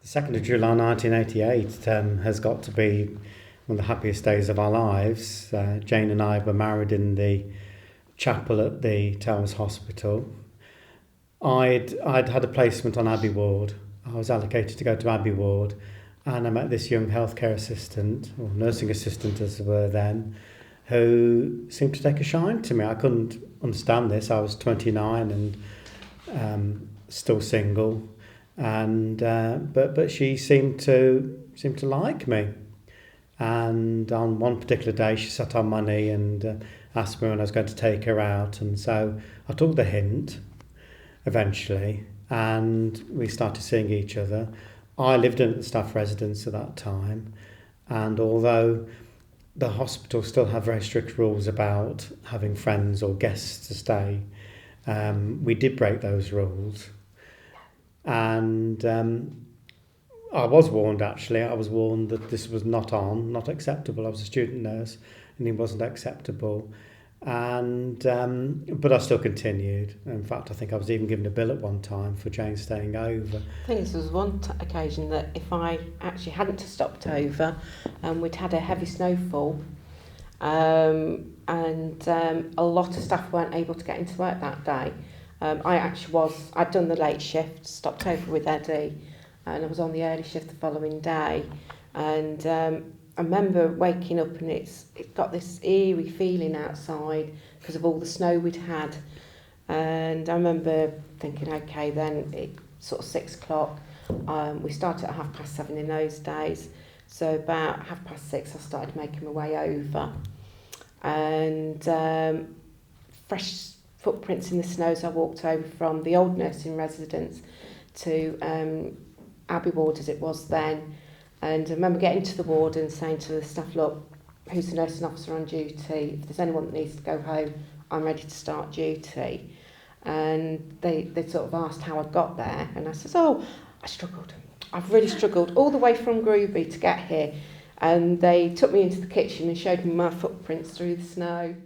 The 2nd of July 1988 has got to be one of the happiest days of our lives. Jane and I were married in the chapel at the Towers Hospital. I'd had a placement on Abbey Ward. I was allocated to go to Abbey Ward, and I met this young healthcare assistant, or nursing assistant as they were then, who seemed to take a shine to me. I couldn't understand this. I was 29 and still single, and but she seemed to like me. And on one particular day, she sat on my knee and asked me when I was going to take her out, and so I took the hint eventually, and we started seeing each other. I lived in the staff residence at that time, and although the hospital still have very strict rules about having friends or guests to stay, we did break those rules. And I was warned, actually. I was warned that this was not acceptable. I was a student nurse, and it wasn't acceptable. And but I still continued. In fact, I think I was even given a bill at one time for Jane staying over. I think this was one occasion that if I actually hadn't stopped over, we'd had a heavy snowfall, and a lot of staff weren't able to get into work that day. I'd done the late shift, stopped over with Eddy, and I was on the early shift the following day. And I remember waking up and it got this eerie feeling outside because of all the snow we'd had. And I remember thinking, okay, then it's sort of 6 o'clock. We started at 7:30 in those days. So about 6:30, I started making my way over. And fresh footprints in the snow as I walked over from the old nursing residence to Abbey Ward as it was then. And I remember getting to the ward and saying to the staff, look, who's the nursing officer on duty? If there's anyone that needs to go home, I'm ready to start duty. And they sort of asked how I got there. And I said, I struggled. I've really struggled all the way from Groby to get here. And they took me into the kitchen and showed me my footprints through the snow.